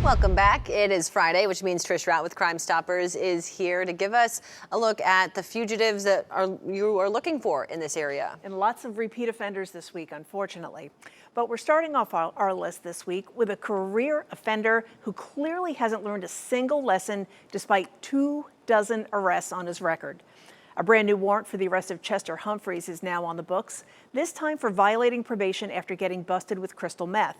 Welcome back. It is Friday, which means Trish Rout with Crime Stoppers is here to give us a look at the fugitives that you are looking for in this area. And lots of repeat offenders this week, unfortunately. But we're starting off our list this week with a career offender who clearly hasn't learned a single lesson despite 24 arrests on his record. A brand new warrant for the arrest of Chester Humphre is now on the books, this time for violating probation after getting busted with crystal meth.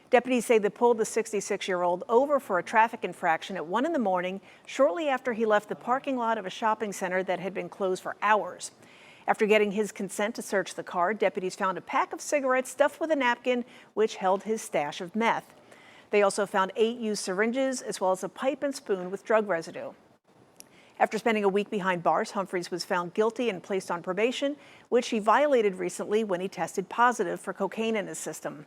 Deputies say they pulled the 66-year-old over for a traffic infraction at 1 in the morning, shortly after he left the parking lot of a shopping center that had been closed for hours. After getting his consent to search the car, deputies found a pack of cigarettes stuffed with a napkin, which held his stash of meth. They also found 8 used syringes, as well as a pipe and spoon with drug residue. After spending a week behind bars, Humphreys was found guilty and placed on probation, which he violated recently when he tested positive for cocaine in his system.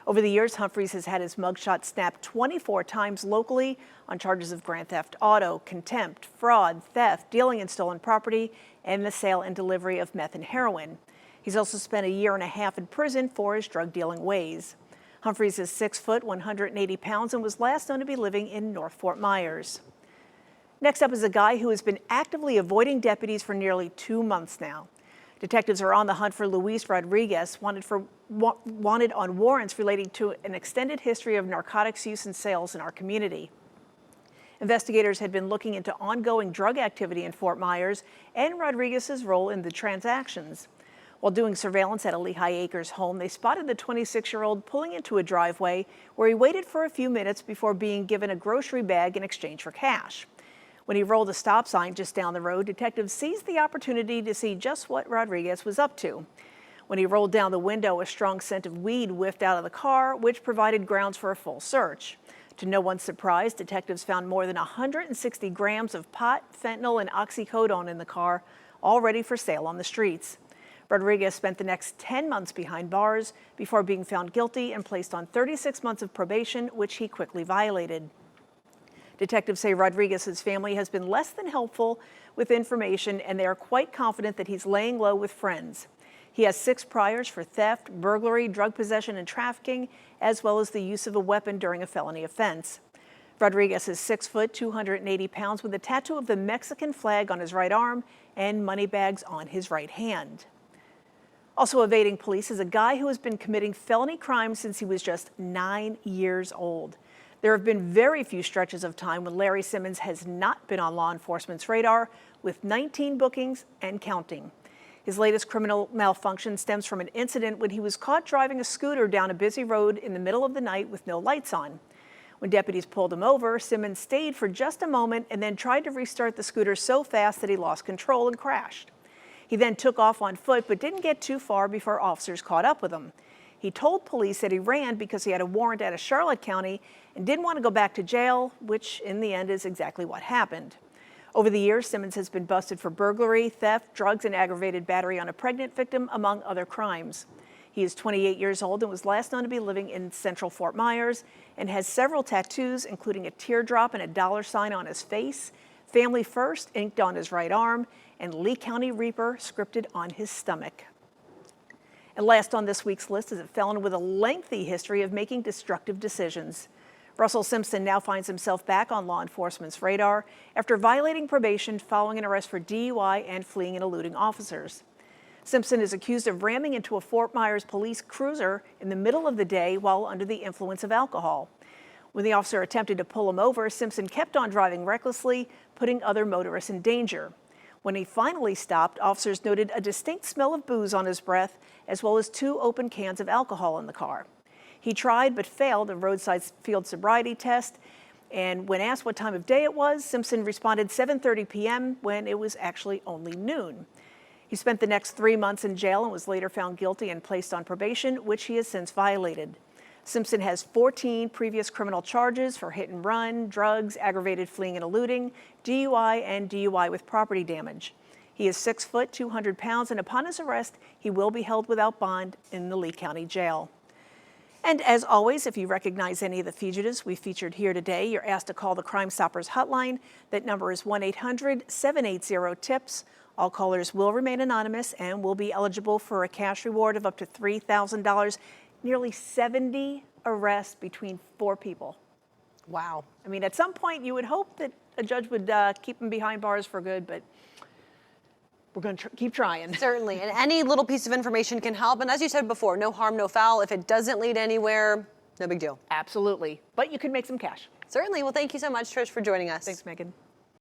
Over the years, Humphreys has had his mugshot snapped 24 times locally on charges of grand theft auto, contempt, fraud, theft, dealing in stolen property, and the sale and delivery of meth and heroin. He's also spent a year and a half in prison for his drug dealing ways. Humphreys is 6 foot, 180 pounds, and was last known to be living in North Fort Myers. Next up is a guy who has been actively avoiding deputies for nearly 2 months now. Detectives are on the hunt for Luis Rodriguez, wanted on warrants relating to an extended history of narcotics use and sales in our community. Investigators had been looking into ongoing drug activity in Fort Myers and Rodriguez's role in the transactions. While doing surveillance at a Lehigh Acres home, they spotted the 26-year-old pulling into a driveway where he waited for a few minutes before being given a grocery bag in exchange for cash. When he rolled a stop sign just down the road, detectives seized the opportunity to see just what Rodriguez was up to. When he rolled down the window, a strong scent of weed whiffed out of the car, which provided grounds for a full search. To no one's surprise, detectives found more than 160 grams of pot, fentanyl, and oxycodone in the car, all ready for sale on the streets. Rodriguez spent the next 10 months behind bars before being found guilty and placed on 36 months of probation, which he quickly violated. Detectives say Rodriguez's family has been less than helpful with information, and they are quite confident that he's laying low with friends. He has 6 priors for theft, burglary, drug possession, and trafficking, as well as the use of a weapon during a felony offense. Rodriguez is 6 foot, 280 pounds, with a tattoo of the Mexican flag on his right arm and money bags on his right hand. Also evading police is a guy who has been committing felony crimes since he was just 9 years old. There have been very few stretches of time when Larry Simmons has not been on law enforcement's radar, with 19 bookings and counting. His latest criminal malfunction stems from an incident when he was caught driving a scooter down a busy road in the middle of the night with no lights on. When deputies pulled him over, Simmons stayed for just a moment and then tried to restart the scooter so fast that he lost control and crashed. He then took off on foot but didn't get too far before officers caught up with him. He told police that he ran because he had a warrant out of Charlotte County and didn't want to go back to jail, which in the end is exactly what happened. Over the years, Simmons has been busted for burglary, theft, drugs, and aggravated battery on a pregnant victim, among other crimes. He is 28 years old and was last known to be living in central Fort Myers and has several tattoos, including a teardrop and a dollar sign on his face, Family First inked on his right arm, and Lee County Reaper scripted on his stomach. And last on this week's list is a felon with a lengthy history of making destructive decisions. Russell Simpson now finds himself back on law enforcement's radar after violating probation following an arrest for DUI and fleeing and eluding officers. Simpson is accused of ramming into a Fort Myers police cruiser in the middle of the day while under the influence of alcohol. When the officer attempted to pull him over, Simpson kept on driving recklessly, putting other motorists in danger. When he finally stopped, officers noted a distinct smell of booze on his breath, as well as 2 open cans of alcohol in the car. He tried but failed a roadside field sobriety test, and when asked what time of day it was, Simpson responded 7:30 p.m. when it was actually only noon. He spent the next 3 months in jail and was later found guilty and placed on probation, which he has since violated. Simpson has 14 previous criminal charges for hit and run, drugs, aggravated fleeing and eluding, DUI, and DUI with property damage. He is 6 foot, 200 pounds, and upon his arrest, he will be held without bond in the Lee County Jail. And as always, if you recognize any of the fugitives we featured here today, you're asked to call the Crime Stoppers hotline. That number is 1-800-780-TIPS. All callers will remain anonymous and will be eligible for a cash reward of up to $3,000. Nearly 70 arrests between 4 people. Wow. I mean, at some point you would hope that a judge would keep him behind bars for good, but we're going to keep trying. Certainly, and any little piece of information can help. And as you said before, no harm, no foul. If it doesn't lead anywhere, no big deal. Absolutely. But you could make some cash. Certainly. Well, thank you so much, Trish, for joining us. Thanks, Megan.